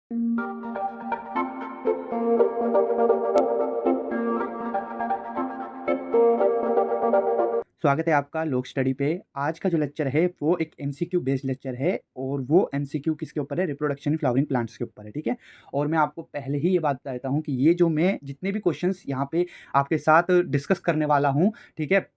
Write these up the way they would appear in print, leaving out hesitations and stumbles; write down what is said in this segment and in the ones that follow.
स्वागत है आपका लोक स्टडी पे। आज का जो लेक्चर है वो एक एमसीक्यू बेस्ड लेक्चर है और वो एमसीक्यू किसके ऊपर है? रिप्रोडक्शन फ्लावरिंग प्लांट्स के ऊपर है, ठीक है। और मैं आपको पहले ही ये बात बता देता हूँ कि ये जो मैं जितने भी क्वेश्चंस यहाँ पे आपके साथ डिस्कस करने वाला हूँ, ठीक है,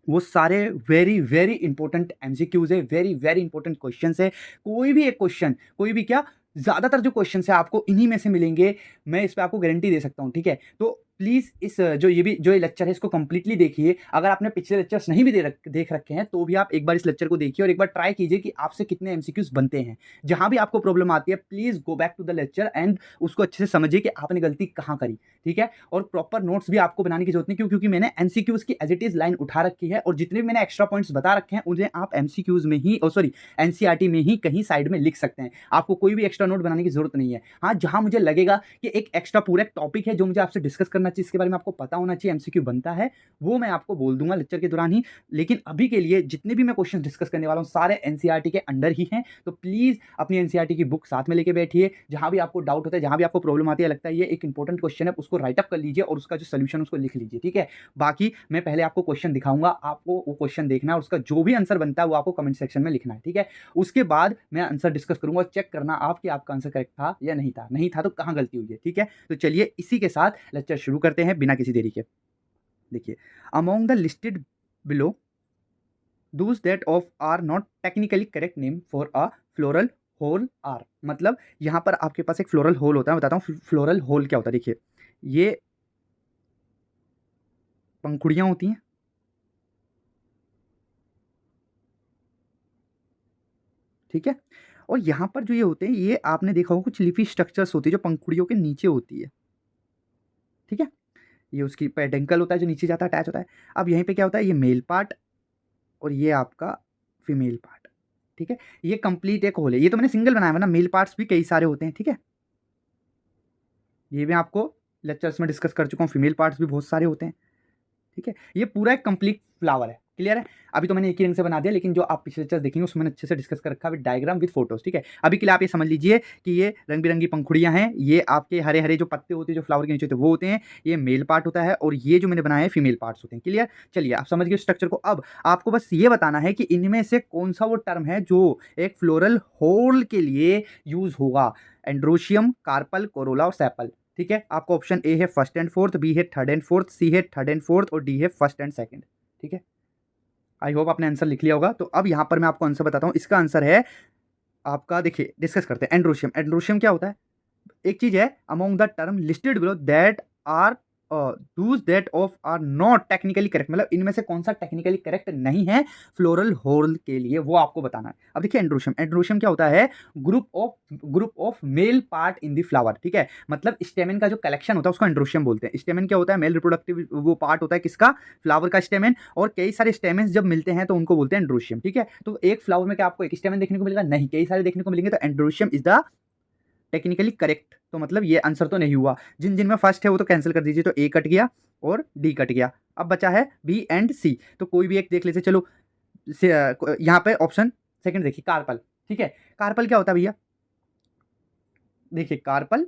वो सारे वेरी वेरी इंपॉर्टेंट एमसीक्यूज है, वेरी वेरी इंपॉर्टेंट क्वेश्चंस है। कोई भी एक क्वेश्चन, कोई भी क्या, ज़्यादातर जो क्वेश्चंस है आपको इन्हीं में से मिलेंगे। मैं इस पे आपको गारंटी दे सकता हूँ, ठीक है। तो प्लीज़ इस जो ये लेक्चर है इसको कंप्लीटली देखिए। अगर आपने पिछले लेक्चर्स नहीं भी देख रखे हैं तो भी आप एक बार इस लेक्चर को देखिए और एक बार ट्राई कीजिए कि आपसे कितने एमसीक्यूज बनते हैं। जहां भी आपको प्रॉब्लम आती है please go back to the lecture and उसको अच्छे से समझिए कि आपने गलती कहाँ करी, ठीक है। और प्रॉपर नोट्स भी आपको बनाने की जरूरत नहीं, क्योंकि मैंने एमसीक्यूज की एज इट इज लाइन उठा रखी है और जितने भी मैंने एक्स्ट्रा पॉइंट्स बता रखे हैं उन्हें आप एमसीक्यूज में ही सॉरी एनसीईआरटी में ही कहीं साइड में लिख सकते हैं। आपको कोई भी एक्स्ट्रा नोट बनाने की जरूरत नहीं है। हाँ, जहां मुझे लगेगा कि एक एक्स्ट्रा पूरा टॉपिक है जो मुझे आपसे डिस्कस करना चाहिए, इसके बारे में आपको पता होना चाहिए, एमसीक्यू बनता है, वो मैं आपको बोल दूंगा लेक्चर के दौरान ही। लेकिन अभी के लिए जितने भी मैं क्वेश्चन डिस्कस करने वाला हूँ सारे एनसीईआरटी के अंडर ही हैं। तो प्लीज अपनी एनसीईआरटी की बुक साथ में लेके बैठिए। जहां भी आपको डाउट होता है, जहां भी आपको प्रॉब्लम आती है, लगता है ये एक इंपॉर्टेंट क्वेश्चन है, उसको राइट अप कर लीजिए और उसका जो सोल्यूशन उसको लिख लीजिए, ठीक है। बाकी मैं पहले आपको क्वेश्चन दिखाऊंगा, आपको वो क्वेश्चन देखना है, उसका जो भी आंसर बनता है वो आपको कमेंट सेक्शन में लिखना है, ठीक है। उसके बाद मैं आंसर डिस्कस करूंगा, चेक करना आप कि आपका आंसर करेक्ट था या नहीं था, नहीं था तो कहां गलती हुई है, ठीक है। तो चलिए इसी के साथ लेक्चर शुरू करते हैं बिना किसी देरी के। देखिए, among the listed below those that of are not technically correct name for a floral whorl are. मतलब यहां पर आपके पास एक फ्लोरल होल होता है, बताता हूं फ्लोरल होल क्या होता है। देखिए, ये पंखुड़ियां होती हैं, ठीक है। और यहां पर जो ये होते हैं, ये आपने देखा होगा कुछ लिफी स्ट्रक्चर्स होती है जो पंखुड़ियों के नीचे होती है, ठीक है। ये उसकी पेडेंकल होता है जो नीचे जाता है, अटैच होता है। अब यहीं पे क्या होता है, ये मेल पार्ट और ये आपका फीमेल पार्ट, ठीक है। ये कंप्लीट एक होल है। ये तो मैंने सिंगल बनाया, वरना मेल पार्ट्स भी कई सारे होते हैं, ठीक है। ये मैं आपको लेक्चर्स में डिस्कस कर चुका हूँ, फीमेल पार्ट्स भी बहुत सारे होते हैं, ठीक है। ये पूरा एक कंप्लीट फ्लावर है, क्लियर है। अभी तो मैंने एक ही रंग से बना दिया, लेकिन जो आप पिछले लेक्चर देखेंगे उसमें मैंने अच्छे से डिस्कस कर रखा है विद डायग्राम विद फोटोज, ठीक है। अभी के लिए आप ये समझ लीजिए कि ये रंग बिरंगी पंखुड़ियां हैं, ये आपके हरे हरे जो पत्ते होते हैं जो फ्लावर के नीचे होते हैं वो होते हैं, ये मेल पार्ट होता है, और ये जो मैंने बनाया है फीमेल पार्ट्स होते हैं, क्लियर। चलिए आप समझ गए स्ट्रक्चर को। अब आपको बस ये बताना है कि इनमें से कौन सा वो टर्म है जो एक फ्लोरल होल के लिए यूज होगा। एंड्रोशियम, कार्पल, कोरोला और सेपल, ठीक है। आपका ऑप्शन ए है फर्स्ट एंड फोर्थ, बी है थर्ड एंड फोर्थ, सी है थर्ड एंड फोर्थ और डी है फर्स्ट एंड सेकंड, ठीक है। आई होप आपने आंसर लिख लिया होगा। तो अब यहां पर मैं आपको आंसर बताता हूं। इसका आंसर है आपका, देखिए डिस्कस करते हैं। एंड्रोशियम, एंड्रोशियम क्या होता है? एक चीज है, among the term listed below that are those that of are not technically correct, मतलब इनमें से कौन सा टेक्निकली करेक्ट नहीं है फ्लोरल होल के लिए, वो आपको बताना है। अब देखिए एंड्रोशियम, एंड्रोशियम क्या होता है? Group of male part in the flower, ठीक है। मतलब स्टेमेन का जो कलेक्शन होता है उसको एंड्रोशियम बोलते हैं। स्टेमेन क्या होता है? मेल रिप्रोडक्टिव वो पार्ट होता है किसका? फ्लावर का स्टेमेन। और कई सारे स्टेमेन जब मिलते हैं तो उनको बोलते हैं एंड्रोशियम, ठीक है। तो एक फ्लावर में क्या आपको एक स्टेमेन देखने को मिलेगा? नहीं, कई सारे देखने को मिलेंगे। तो androecium is the technically correct. तो मतलब ये आंसर तो नहीं हुआ। जिन जिन में फर्स्ट है वो तो कैंसिल कर दीजिए। तो ए कट गया और डी कट गया। अब बचा है बी एंड सी। तो कोई भी एक देख लेते चलो। यहाँ पे ऑप्शन सेकंड देखिए, कार्पल, ठीक है। कार्पल क्या होता है भैया? देखिए कार्पल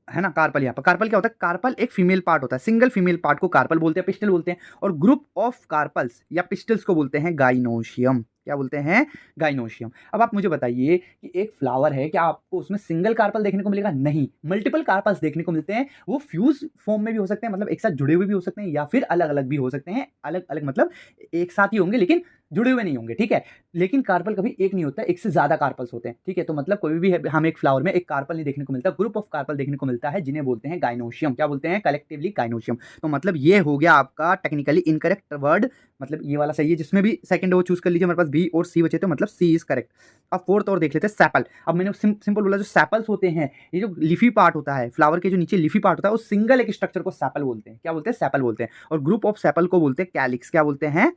है ना, कार्पल। यहाँ पर कार्पल क्या होता है? कार्पल एक फीमेल पार्ट होता है, सिंगल फीमेल पार्ट को कार्पल बोलते हैं, पिस्टल बोलते हैं। और ग्रुप ऑफ कार्पल्स या पिस्टल्स को बोलते हैं गाइनोशियम। क्या बोलते हैं? गाइनोशियम। अब आप मुझे बताइए कि एक फ्लावर है, क्या आपको उसमें सिंगल कार्पल देखने को मिलेगा? नहीं, मल्टीपल कार्पल्स देखने को मिलते हैं। वो फ्यूज फॉर्म में भी हो सकते हैं, मतलब एक साथ जुड़े हुए भी हो सकते हैं, या फिर अलग अलग भी हो सकते हैं। अलग अलग मतलब एक साथ ही होंगे लेकिन जुड़े हुए नहीं होंगे, ठीक है। लेकिन कार्पल कभी एक नहीं होता, एक से ज्यादा कार्पल्स होते हैं, ठीक है। तो मतलब कोई भी हमें एक फ्लावर में एक कार्पल नहीं देखने को मिलता, ग्रुप ऑफ कार्पल देखने को मिलता है, जिन्हें बोलते हैं गाइनोशियम। क्या बोलते हैं? Collectively gynoecium. तो मतलब ये हो गया आपका टेक्निकली इनकरेक्ट वर्ड, मतलब ये वाला सही है। जिसमें भी सेकंड वो चूज कर लीजिए। हमारे पास बी और सी बचे, तो मतलब सी इज करेक्ट। अब फोर्थ और देख लेते हैं, सैपल। अब मैंने सिंपल बोला, जो सैपल्स होते हैं, ये जो लिफी पार्ट होता है फ्लावर के जो नीचे लिफी पार्ट होता है, उस सिंगल एक स्ट्रक्चर को सैपल बोलते हैं। क्या बोलते हैं? सैपल बोलते हैं। और ग्रुप ऑफ सैपल को बोलते हैं कैलिक्स। क्या बोलते हैं?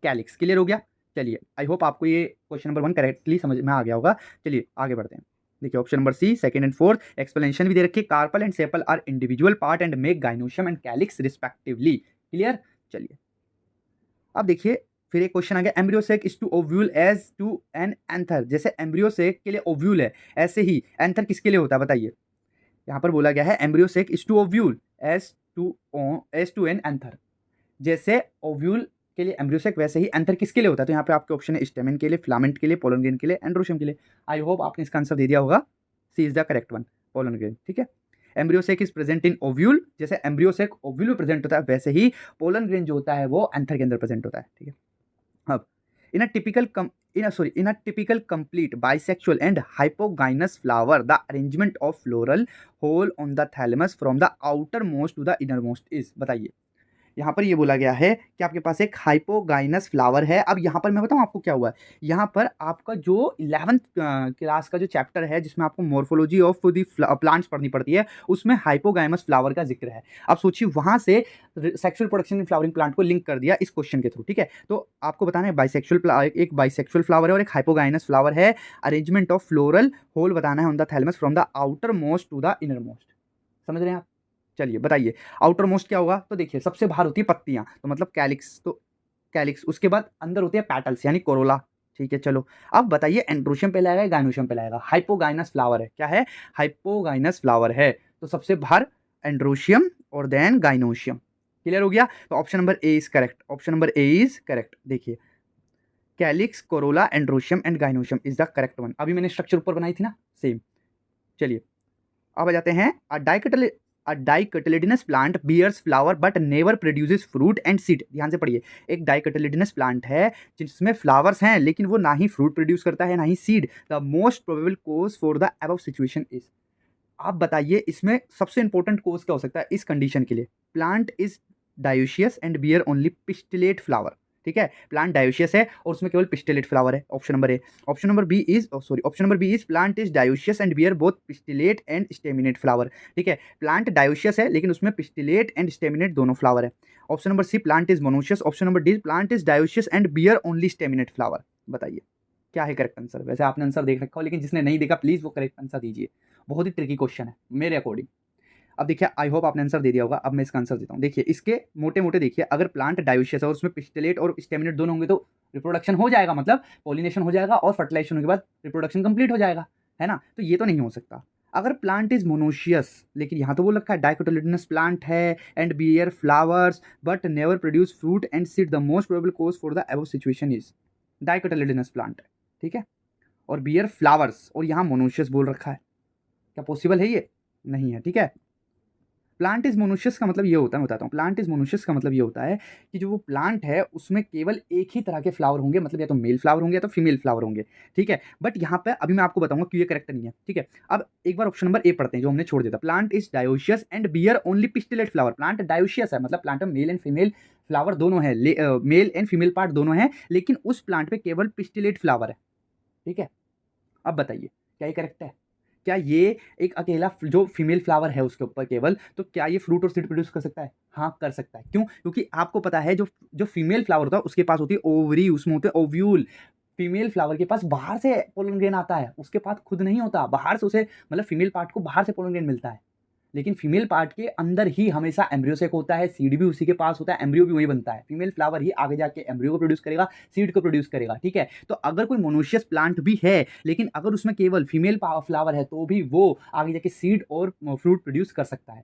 कैलिक्स। क्लियर हो गया? चलिए आई होप आपको ये क्वेश्चन नंबर 1 करेक्टली समझ में आ गया होगा। चलिए आगे बढ़ते हैं। देखिए option number c, second and fourth, explanation भी दे रखी है। Carpel and sepal are individual part and make gynoecium and calyx respectively. Clear? चलिए अब देखिए, फिर एक क्वेश्चन आ गया, embryo sac is to ovule as to an anther. जैसे एम्ब्रियोसेक के लिए ओव्यूल है, ऐसे ही एंथर किसके लिए होता है बताइए। यहाँ पर बोला गया है embryo sac is to ovule as to an anther. जैसे ओव्यूल के लिए एम्ब्रियोसेक, वैसे ही एंथर किसके लिए होता है। तो यहाँ पे आपके ऑप्शन है स्टेमेन के लिए, फिलामेंट के लिए, पोलन ग्रेन के लिए, एंड्रोशियम के लिए। आई होप आपने इसका आंसर दे दिया होगा। C is the correct one, pollen grain. ठीक है, embryo sac is present in ovule. जैसे एम्ब्रियोसेक ओव्यूल में प्रेजेंट होता है, वैसे ही पोलन ग्रेन जो होता है वो एंथर के अंदर प्रेजेंट होता है। ठीक है, अब in a typical complete bisexual and hypogynous flower, the arrangement of floral hole on the thalamus from the outermost to the innermost is। बताइए, यहाँ पर ये बोला गया है कि आपके पास एक हाइपोगाइनस फ्लावर है। अब यहाँ पर मैं बताऊँ आपको क्या हुआ है। यहाँ पर आपका जो 11th क्लास का जो चैप्टर है जिसमें आपको मॉर्फोलॉजी ऑफ दी प्लांट्स पढ़नी पड़ती है, उसमें हाइपोगाइनस फ्लावर का जिक्र है। अब सोचिए, वहाँ से sexual production in flowering plant को लिंक कर दिया इस क्वेश्चन के थ्रू। ठीक है, तो आपको बताना है एक बाइसेक्सुअल फ्लावर है और एक हाइपोगाइनस फ्लावर है। अरेंजमेंट ऑफ फ्लोरल होल बताना है on the thalamus from the outermost to the innermost. समझ रहे हैं आप। चलिए बताइए, आउटर मोस्ट क्या होगा। तो देखिए, सबसे बाहर होती है पत्तियां, तो मतलब कैलिक्स, तो कैलिक्स। उसके बाद अंदर होते हैं पैटल्स यानी कोरोला। ठीक है, चलो अब बताइए एंड्रोशियम पे लाएगा, गाइनोशियम पे लाएगा। हाइपोगाइनस फ्लावर है, क्या है, हाइपोगाइनस फ्लावर है, तो सबसे बाहर एंड्रोशियम और देन गाइनोशियम। क्लियर हो गया। तो option number A is correct, option number A is correct. देखिए, calyx, corolla, androecium and gynoecium is the correct one. अभी मैंने स्ट्रक्चर ऊपर बनाई थी ना, सेम। चलिए अब आ जाते हैं, A dicotyledonous plant bears flower but never produces fruit and seed। ध्यान से पढ़िए, एक डाइकोटिलेडनस प्लांट है जिसमें फ्लावर्स हैं लेकिन वो ना ही फ्रूट प्रोड्यूस करता है ना ही सीड। The most probable cause for the above situation is. आप बताइए इसमें सबसे इंपॉर्टेंट कोज क्या हो सकता है इस कंडीशन के लिए। Plant is dioecious and bear only pistillate flower. ठीक है, प्लांट डायोशियस है और उसमें केवल पिस्टिलेट फ्लावर है, option number a. Option number b is plant is dioecious and bear both pistillate and staminate flower. ठीक है, प्लांट डायोशियस है लेकिन उसमें पिस्टिलेट एंड स्टेमिनेट दोनों फ्लावर है। Option number c, plant is monoecious. Option number D, plant is dioecious and bear only staminate flower. बताइए क्या है करेक्ट आंसर। वैसे आपने आंसर देख रखा हो, लेकिन जिसने नहीं देखा प्लीज वो करेक्ट आंसर दीजिए। बहुत ही ट्रिकी क्वेश्चन है मेरे अकॉर्डिंग। अब देखिए, आई होप आपने आंसर दे दिया होगा। अब मैं इसका आंसर देता हूँ। देखिए, इसके मोटे मोटे देखिए, अगर प्लांट डायोशियस है और उसमें पिस्टिलेट और स्टेमिनेट दोनों होंगे तो रिप्रोडक्शन हो जाएगा, मतलब पॉलिनेशन हो जाएगा और फर्टिलाइजेशन होने के बाद रिप्रोडक्शन कंप्लीट हो जाएगा, है ना। तो ये तो नहीं हो सकता। अगर प्लांट इज मोनोशियस, लेकिन यहाँ तो बोल रखा है डाइकोटिलेडनस प्लांट है and bear flowers but never produce fruit and seed, the most probable cause for the above situation is dicotyledonous plant है। ठीक है, और बियर फ्लावर्स, और यहाँ मोनोशियस बोल रखा है। क्या पॉसिबल है ये? नहीं है। ठीक है, प्लांट इज मोनोशियस का मतलब ये होता है, मैं बताता हूँ। प्लांट इज मोनोशियस का मतलब ये होता है कि जो वो प्लांट है उसमें केवल एक ही तरह के फ्लावर होंगे, मतलब या तो मेल फ्लावर होंगे या तो फीमेल फ्लावर होंगे। ठीक है, बट यहाँ पे अभी मैं आपको बताऊंगा क्यों ये करेक्ट नहीं है। ठीक है, अब एक बार ऑप्शन नंबर ए पढ़ते हैं जो हमने छोड़ दिया था। Plant is dioecious and bear only pistillate flower. Plant dioecious है, मतलब प्लांट में मेल एंड फीमेल फ्लावर दोनों है, मेल एंड फीमेल पार्ट दोनों है, लेकिन उस प्लांट पे केवल पिस्टिलेट फ्लावर है। ठीक है, अब बताइए क्या ये करेक्ट है। क्या ये एक अकेला जो फीमेल फ्लावर है उसके ऊपर केवल, तो क्या ये फ्रूट और सीड प्रोड्यूस कर सकता है? हाँ कर सकता है। क्यों? क्योंकि आपको पता है जो जो फीमेल फ्लावर होता है उसके पास होती है ओवरी, उसमें होते हैं ओव्यूल। फीमेल फ्लावर के पास बाहर से पोलन ग्रेन आता है, उसके पास खुद नहीं होता, बाहर से उसे मतलब फीमेल पार्ट को बाहर से पोलन ग्रेन मिलता है। लेकिन फीमेल पार्ट के अंदर ही हमेशा एम्ब्रियोसेक होता है, सीड भी उसी के पास होता है, एम्ब्रियो भी वही बनता है। फीमेल फ्लावर ही आगे जाके एम्ब्रियो को प्रोड्यूस करेगा, सीड को प्रोड्यूस करेगा। ठीक है, तो अगर कोई मोनोशियस प्लांट भी है लेकिन अगर उसमें केवल फीमेल फ्लावर है तो भी वो आगे जाके सीड और फ्रूट प्रोड्यूस कर सकता है।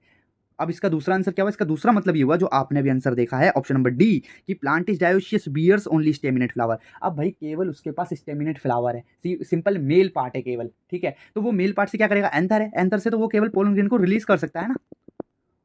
अब इसका दूसरा आंसर क्या हुआ? इसका दूसरा मतलब ये हुआ जो आपने भी आंसर देखा है, ऑप्शन नंबर डी, कि plant is dioecious bears only staminate flower. अब भाई केवल उसके पास स्टेमिनेट फ्लावर है, सिंपल मेल पार्ट है केवल। ठीक है, तो वो मेल पार्ट से क्या करेगा? एंथर है, एंथर से तो वो केवल पोलन ग्रेन को रिलीज कर सकता है ना।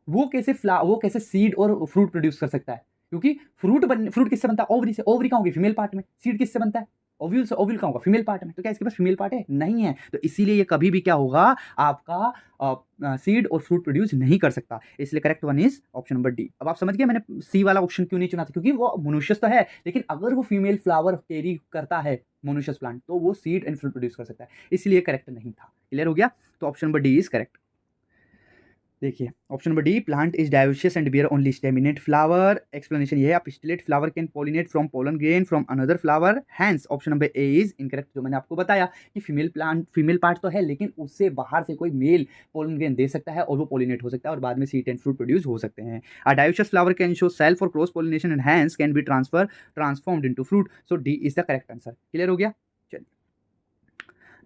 वो कैसे सीड और फ्रूट प्रोड्यूस कर सकता है? क्योंकि फ्रूट किससे बनता है? ओवरी से। ओवरी कहाँ होगी? फीमेल पार्ट में। सीड किससे बनता है? ओव्यूल से। ओव्यूल कहाँ होगा? फीमेल पार्ट में। तो क्या इसके पास फीमेल पार्ट है? नहीं है। तो इसीलिए ये कभी भी क्या होगा, आपका सीड और फ्रूट प्रोड्यूस नहीं कर सकता। इसलिए correct one is option number D. अब आप समझ गए मैंने सी वाला ऑप्शन क्यों नहीं चुना था, क्योंकि वो मोनोशियस तो है, लेकिन अगर वो फीमेल फ्लावर कैरी करता है मोनोशियस प्लांट तो वो सीड एंड फ्रूट प्रोड्यूस कर सकता है, इसलिए करेक्ट नहीं था। क्लियर हो गया? तो option number D is correct. अब आप समझ गए मैंने सी वाला ऑप्शन क्यों नहीं चुना था, क्योंकि वो मोनोशियस तो है, लेकिन अगर वो फीमेल फ्लावर कैरी करता है मोनोशियस प्लांट तो वो सीड एंड फ्रूट प्रोड्यूस कर सकता है, इसलिए करेक्ट नहीं था। क्लियर हो गया? तो option number D is correct. देखिए option number D, plant is dioecious and bear only staminate flower. Explanation ये है, pistillate flower can pollinate from pollen grain from another flower, hence option number A is incorrect. जो मैंने आपको बताया कि female part तो है, लेकिन उससे बाहर से कोई मेल पोलन ग्रेन दे सकता है और वो पोलिनेट हो सकता है और बाद में सीड एंड फ्रूट प्रोड्यूस हो सकते हैं। A dioecious flower can show self और cross pollination and hence can be transformed into fruit. So D is the correct answer. Clear हो गया? चलिए,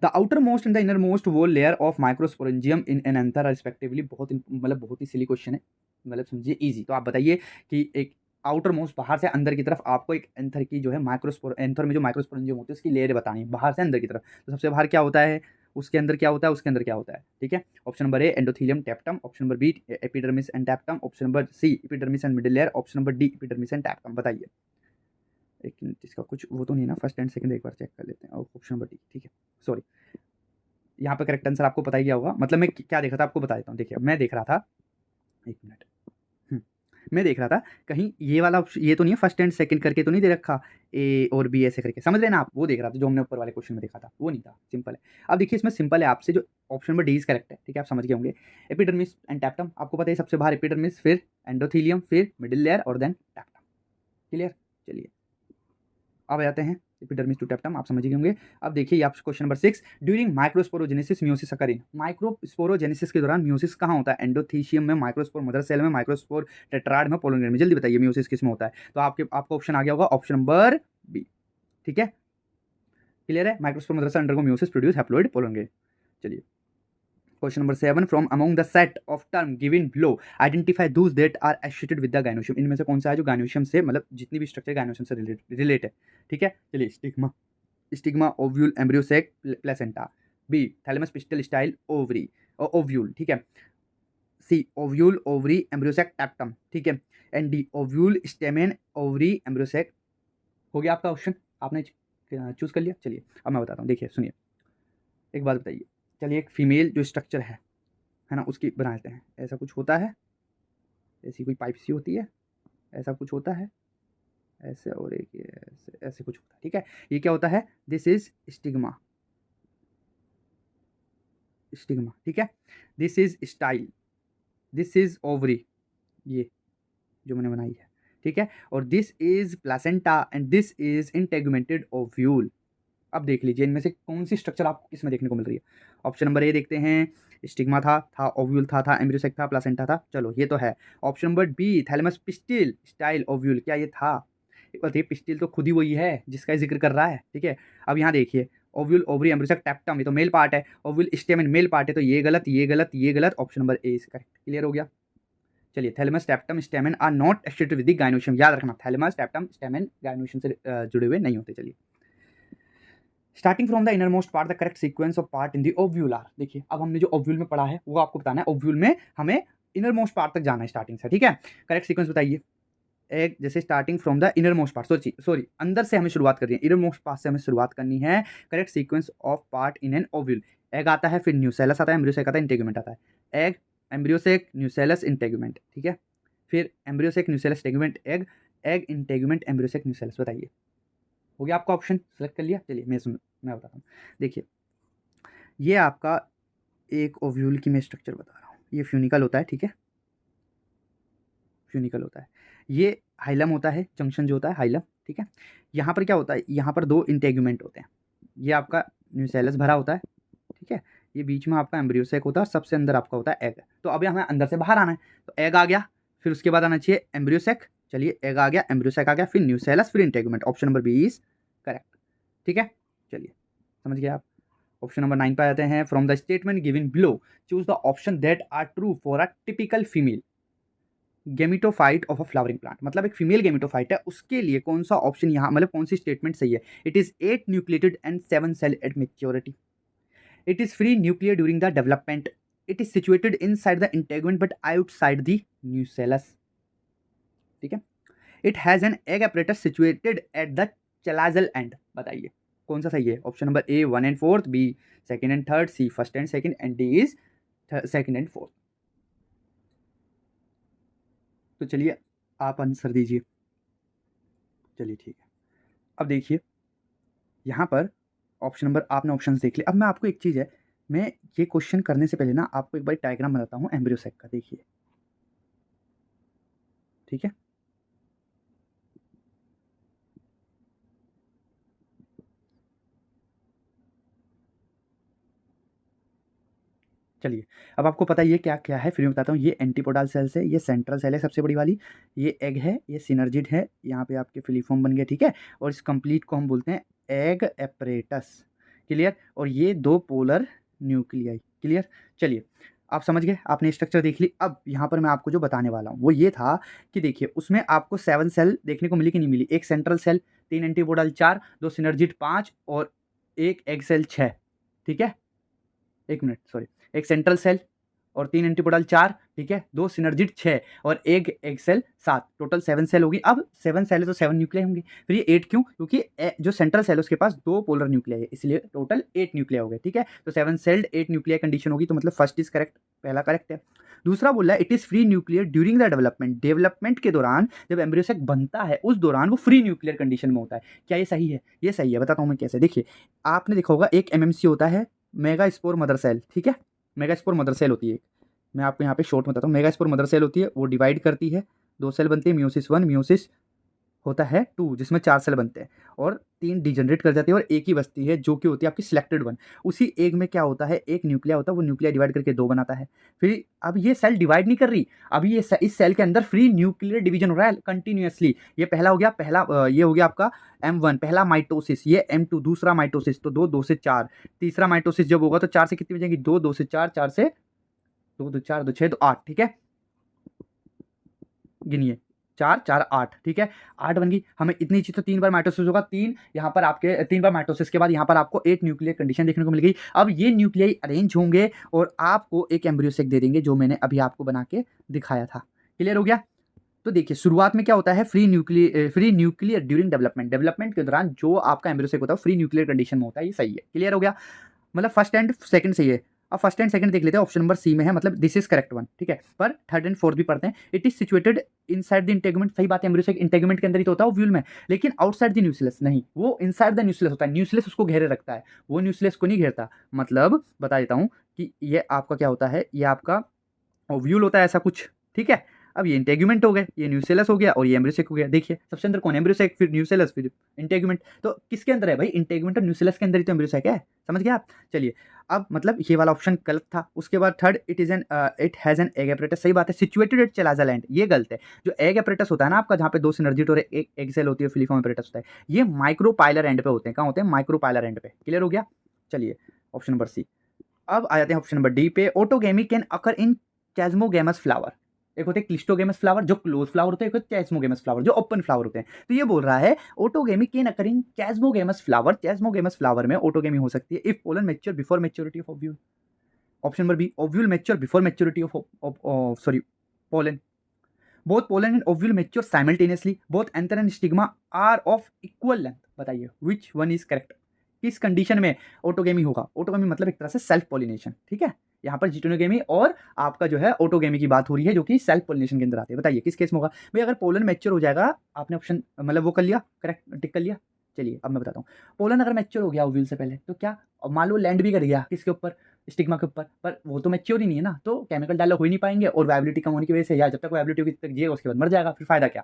the outermost and the innermost वो layer of microsporangium in an anther respectively. मतलब बहुत ही silly question है, मतलब समझिए इजी। तो आप बताइए कि एक आउटर मोस्ट बाहर से अंदर की तरफ आपको एक एंथर की जो है एंथर में जो माइक्रोस्पोरेंजियम होती है उसकी लेयर बतानी है बाहर से अंदर की तरफ। तो सबसे बाहर क्या होता है, उसके अंदर क्या होता है, उसके अंदर क्या होता है, ठीक है। Option number a endothelium tapetum, option number b epidermis and tapetum, option number c epidermis and middle layer, option number d epidermis and tapetum. बताइए। एक मिनट, इसका कुछ वो तो नहीं है ना, फर्स्ट एंड सेकंड एक बार चेक कर लेते हैं। ऑप्शन नंबर डी, ठीक है, सॉरी। यहाँ पे करेक्ट आंसर आपको पता ही क्या होगा। मतलब मैं क्या देख रहा था आपको बता देता हूँ। देखिए मैं देख रहा था, एक मिनट, मैं देख रहा था कहीं ये वाला ये तो नहीं है, फर्स्ट एंड सेकंड करके तो नहीं दे रखा, ए और बी ऐसे करके, समझ रहे ना आप? वो देख रहा था जो हमने ऊपर वाले क्वेश्चन में देखा था, वो नहीं था, सिंपल है। अब देखिए इसमें सिंपल है आपसे, जो option number D is correct है, ठीक है, आप समझ गए होंगे। एपिडर्मिस एंड टैप्टम, आपको पता है सबसे बाहर एपिडर्मिस, फिर एंडोथेलियम, फिर मिडिल लेयर और देन टैप्टम। क्लियर? चलिए अब आते हैं एपिडर्मिस टू टैप्टम, आप समझ गए होंगे। अब देखिए आप question number 6, during microsporogenesis meiosis occur in. Microsporogenesis के दौरान म्यूसिस कहाँ होता है? एंडोथीशियम में, माइक्रोस्पोर मदर सेल में, माइक्रोस्पोर टेट्राड में, पोलन ग्रेन में। जल्दी बताइए म्यूसिस किस में होता है? तो आपका ऑप्शन आ गया होगा ऑप्शन नंबर बी, ठीक है। क्लियर है? Microspore mother cell undergo meiosis produce haploid pollen grain. चलिए question number 7, from among the set of term given below identify those that are associated with the gynoecium. इनमें से कौन सा है जो गायनोशियम से, मतलब जितनी भी स्ट्रक्चर गायनोशियम से रिलेट है, ठीक है। चलिए stigma, ovule, embryo sac, placenta. B thalamus, pistil, style, ovary ovule, ठीक है। C ovule, ovary, embryo sac, tapetum, ठीक है। And D ovule, stamen, ovary, embryo sac. हो गया आपका ऑप्शन, आपने चूज कर लिया। चलिए अब मैं बताता हूँ, देखिए सुनिए, एक बात बताइए। चलिए एक फीमेल जो स्ट्रक्चर है ना, उसकी बना लेते हैं। ऐसा कुछ होता है, ऐसी कोई पाइप सी होती है, ऐसा कुछ होता है, ऐसे, और एक ये ऐसे, ऐसे कुछ होता है, ठीक है। ये क्या होता है? दिस इज स्टिग्मा, स्टिग्मा, ठीक है। This is style, this is ovary, ये जो मैंने बनाई है, ठीक है। और this is placenta and this is integumented ovule. अब देख लीजिए इनमें से कौन सी स्ट्रक्चर आपको किसमें देखने को मिल रही है। ऑप्शन नंबर ए देखते हैं, स्टिग्मा था ओव्यूल था एम्ब्रियोसेक था, प्लासेंटा था। चलो ये तो है। Option number b thalamus, pistil, style, ovule, क्या ये था? एक बात, ये पिस्टिल तो खुद ही वही है जिसका जिक्र कर रहा है, ठीक है। अब यहाँ देखिए, ओव्यूल, ओवरी, एम्ब्रियोसेक, टैप्टम, ये तो मेल पार्ट है। ओव्यूल, स्टेमन, मेल पार्ट है, तो ये गलत, ये गलत, ये गलत। Option number A is correct. Clear हो गया? चलिए thalamus, tapetum, stamen are not associated with the gynoecium. याद रखना, थैलेमस, टैप्टम, स्टेमन गायनोशियम से जुड़े हुए नहीं होते। चलिए starting from the innermost part the correct sequence of part in the ovule are. देखिए अब हमने जो ओव्यूल में पढ़ा है वो आपको बताना है। ओव्यूल में हमें इनर मोस्ट पार्ट तक जाना है स्टार्टिंग से, ठीक है। करेक्ट सीक्वेंस बताइए। एक जैसे starting from the innermost part, sorry अंदर से हमें शुरुआत करनी है, इनर मोस्ट पार्ट से हमें शुरुआत करनी है। Correct sequence of part in an ovule, egg आता है, फिर न्यूसेलस आता है, एम्ब्रियोसेक आता है, इंटेगुमेंट आता है। एग, एम्ब्रियोसेक, न्यूसेलस, इंटेगुमेंट, ठीक है। फिर embryo sac, nucellus, integument, egg, egg, integument, embryo sac, nucellus. बताइए हो गया आपका ऑप्शन सेलेक्ट कर लिया? चलिए मैं बताता हूँ। देखिए ये आपका एक ओव्यूल की मैं स्ट्रक्चर बता रहा हूँ। ये फ्यूनिकल होता है, ठीक है, फ्यूनिकल होता है। ये हाइलम होता है, जंक्शन जो होता है हाइलम, ठीक है। यहाँ पर क्या होता है, यहाँ पर दो इंटेगुमेंट होते हैं। ये आपका न्यूसेलस भरा होता है, ठीक है। ये बीच में आपका एम्ब्रियोसेक होता है और सबसे अंदर आपका होता है एग। तो अभी हमें अंदर से बाहर आना है, तो एग आ गया, फिर उसके बाद आना चाहिए एम्ब्रियोसेक। चलिए एग आ गया, एम्ब्रियोसेक आ गया, फिर न्यूसेलस, फिर integument. Option number b is correct, ठीक है। चलिए समझ गए आप? ऑप्शन नंबर 9 पे आते हैं। From the statement given below choose the option that are true for a typical female gametophyte of a flowering plant. मतलब एक फीमेल गेमिटोफाइट है, उसके लिए कौन सा ऑप्शन यहाँ, मतलब कौन सी स्टेटमेंट सही है? It is 8 nucleated and 7 cell at maturity. It is free nuclear during the development. It is situated inside the integument but outside the nucellus, ठीक है। It has an egg apparatus situated at the chalazal end. बताइए कौन सा सही है? Option number a 1 and 4, b second and third, c first and second, and d is second and fourth. तो चलिए आप आंसर दीजिए। चलिए ठीक है। अब देखिए यहाँ पर ऑप्शन नंबर, आपने ऑप्शन देख लिया। अब मैं आपको एक चीज़ है, मैं ये क्वेश्चन करने से पहले ना आपको एक बार डायग्राम बनाता हूँ एम्ब्रियो सैक का, देखिए, ठीक है। चलिए, अब आपको पता है ये क्या-क्या है, फिर मैं बताता हूँ। ये एंटीपोडल सेल्स है, ये सेंट्रल सेल है सबसे बड़ी वाली, ये एग है, ये सिनर्जिड है, यहाँ पे आपके फिलीफॉर्म बन गया, ठीक है? और इस कंप्लीट को हम बोलते हैं एग एपरेटस, क्लियर? और ये 2 पोलर न्यूक्लियाई, क्लियर? चलिए, आप समझ गए, आपने स्ट्रक्चर देख ली। अब यहाँ पर मैं आपको जो बताने वाला हूँ, वो ये था कि देखिए, उसमें आपको 7 सेल देखने को मिली कि नहीं मिली? 1 सेंट्रल सेल, 3 एंटीपोडल 4, 2 सिनर्जिड 5 और 1 एग सेल 6, ठीक है? 1 मिनट सॉरी, 1 सेंट्रल सेल और 3 एंटीपोडल 4, ठीक है? 2 सिनर्जिड 6 और 1 एग सेल 7, टोटल 7 सेल होगी। अब 7 सेल है तो 7 न्यूक्लियाई होंगे। फिर ये 8 क्यों? क्योंकि जो सेंट्रल सेल है उसके पास 2 पोलर न्यूक्लियाई है, इसलिए टोटल 8 न्यूक्लियाई हो गए, ठीक है? तो 7 सेल्ड 8 न्यूक्लियाई कंडीशन होगी, तो मतलब फर्स्ट इज करेक्ट, पहला करेक्ट है। दूसरा बोल रहा है it is free nuclear during the development, development के दौरान जब एम्ब्रियो सैक बनता है उस दौरान वो फ्री न्यूक्लियर कंडीशन में होता है। क्या ये सही है? ये सही है, बताता हूँ मैं कैसे। देखिए, आपने देखा होगा एक एमएमसी होता है, मेगा स्पोर मदर सेल, ठीक है? मेगास्पोर मदर सेल होती है। मैं आपको यहाँ पे शॉर्ट में बताता हूँ। मेगास्पोर मदर सेल होती है, वो डिवाइड करती है, 2 सेल बनती है, मियोसिस 1, मियोसिस होता है 2 जिसमें 4 सेल बनते हैं और 3 डिजनरेट कर जाती है और एक ही बचती है जो कि होती है आपकी सिलेक्टेड वन। उसी एग में क्या होता है, एक न्यूक्लिया होता है, वो न्यूक्लिया डिवाइड करके 2 बनाता है। फिर अब ये सेल डिवाइड नहीं कर रही, अभी ये इस सेल के अंदर फ्री न्यूक्लियर डिवीजन हो रहा है कंटिन्यूअसली। ये पहला हो गया, ये हो गया आपका M1 पहला माइटोसिस, ये M2 दूसरा माइटोसिस, तो 2 से 4, तीसरा माइटोसिस जब होगा तो 4 से कितनी बचेंगी, 2 से 4, 4 से 2 2 4 2 6 तो 8, ठीक है? गिनिए, 4 4 8, ठीक है? 8 बन गई। हमें इतनी चीज़ तो 3 बार माइटोसिस होगा, 3 यहाँ पर आपके 3 बार माइटोसिस के बाद यहाँ पर आपको 8 न्यूक्लियर कंडीशन देखने को मिल गई। अब ये न्यूक्लियाई अरेंज होंगे और आपको एक एम्ब्रियो सैक दे देंगे जो मैंने अभी आपको बना के दिखाया था। क्लियर हो गया? तो देखिए, शुरुआत में क्या होता है, free nuclear during development, development के दौरान जो आपका एम्ब्रियो सैक होता है फ्री न्यूक्लियर कंडीशन में होता है, ये सही है। क्लियर हो गया? मतलब फर्स्ट एंड सेकंड सही है। अब फर्स्ट एंड सेकंड देख लेते हैं, ऑप्शन नंबर सी में है, मतलब दिस इज करेक्ट वन, ठीक है? पर थर्ड एंड फोर्थ भी पढ़ते हैं। It is situated inside the integument, सही बात है, एम्ब्रियो सैक इंटेगुमेंट के अंदर ही तो होता है ओव्यूल में, लेकिन आउटसाइड द न्यूक्लियस नहीं, वो इनसाइड द न्यूक्लियस होता है, न्यूक्लियस उसको घेरे रखता है, वो न्यूक्लियस को नहीं घेरता। मतलब बता देता हूँ कि ये आपका क्या होता है, ये आपका ओव्यूल होता है ऐसा कुछ, ठीक है? अब ये इंटेगुमेंट हो गए, ये न्यूसेलस हो गया और ये एम्ब्रियो सैक हो गया। देखिए, सबसे अंदर कौन है, एम्ब्रियो सैक, फिर न्यूसेलस, फिर इंटेगुमेंट। तो किसके अंदर है भाई, इंटेगुमेंट और न्यूसेलस के अंदर ही तो एम्ब्रियो सैक है। समझ गए आप? चलिए, अब मतलब ये वाला ऑप्शन गलत था। उसके बाद third, it has an egg apparatus, सही बात है, सिचुएटेड एट चलाजा लैंड, ये गलत है। जो एग एपरेटस होता है ना आपका, जहाँ पे 2 सिनर्जिड और एक एग सेल होती है, फिलीफॉर्म एपरेटस होता है, ये माइक्रोपाइलर एंड पे होते हैं। कहाँ होते हैं, माइक्रोपाइलर एंड पे। क्लियर हो गया? चलिए, ऑप्शन नंबर सी। अब आ जाते हैं ऑप्शन नंबर डी पे, autogamy can occur in chasmogamous flower. एक होते हैं क्लिस्टोगेमस फ्लावर जो क्लोज फ्लावर होते हैं, एक होते हैं चैस्मोगेमस फ्लावर जो ओपन फ्लावर होते हैं। तो ये बोल रहा है autogamy can occur in chasmogamous flower, chasmogamous flower में ऑटोगेमी हो सकती है if pollen mature before maturity of ovule. Option number B, ovule mature before maturity of sorry pollen, both pollen and ovule mature simultaneously, both anther and stigma are of equal length. बताइए which one is correct, किस condition में autogamy होगा? Autogamy मतलब एक तरह से self pollination, ठीक है? यहाँ पर जिटोनोगेमी और आपका जो है ऑटोगेमी की बात हो रही है जो कि सेल्फ पॉलिनेशन के अंदर आती है। बताइए किस केस में होगा भाई? अगर पोलन मैच्योर हो जाएगा, आपने ऑप्शन मतलब वो कर लिया, करेक्ट टिक कर लिया। चलिए अब मैं बताता हूँ, पोलन अगर मैच्योर हो गया ओव्यूल से पहले तो क्या, मान लो लैंड भी कर गया किसके ऊपर, स्टिग्मा के ऊपर, पर वो तो मैच्योर ही नहीं है ना, तो केमिकल डायलॉग हो ही नहीं पाएंगे और वायबिलिटी कम होने की वजह से, या जब तक वायबिलिटी होगी तब तक जिएगा, उसके बाद मर जाएगा, फिर फायदा क्या?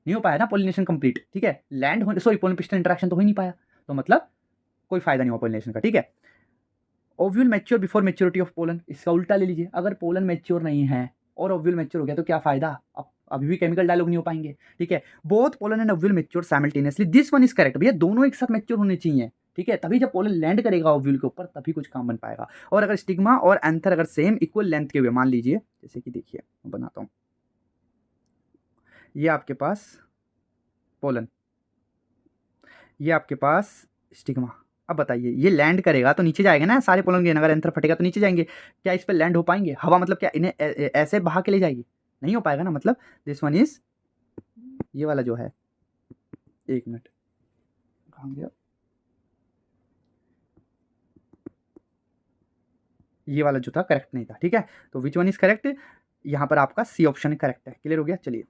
नहीं हो पाया ना पॉलिनेशन कंप्लीट, ठीक है? लैंड होने सॉरी पोलन पिस्टन इंटरेक्शन तो हो ही नहीं पाया, तो मतलब कोई फायदा नहीं हुआ पॉलिनेशन का, ठीक है? Ovule mature before maturity of pollen, इसका उल्टा ले लीजिए, अगर पोलन मैच्योर नहीं है और ओव्यूल मैच्योर हो गया तो क्या फायदा, अब अभी भी केमिकल डायलॉग नहीं हो पाएंगे, ठीक है? Both pollen and ovule mature simultaneously, this one is correct. भैया दोनों एक साथ मैच्योर होने चाहिए, ठीक है? तभी जब पोलन लैंड करेगा ओव्यूल के ऊपर तभी कुछ काम बन पाएगा। और अगर स्टिग्मा और एंथर अगर सेम इक्वल लेंथ के हुए, मान लीजिए जैसे कि देखिए मैं बनाता हूँ, ये आपके पास पोलन, ये आपके पास स्टिग्मा। अब बताइए, ये लैंड करेगा तो नीचे जाएगा ना, सारे पोलन के, अगर एंथर फटेगा तो नीचे जाएंगे, क्या इस पर लैंड हो पाएंगे? हवा मतलब क्या इन्हें ऐसे बहा के ले जाएगी? नहीं हो पाएगा ना, मतलब दिस वन इज, ये वाला जो है, एक मिनट कहाँ गया, ये वाला जो था करेक्ट नहीं था, ठीक है? तो विच वन इज करेक्ट, यहाँ पर आपका सी ऑप्शन करेक्ट है। क्लियर हो गया? चलिए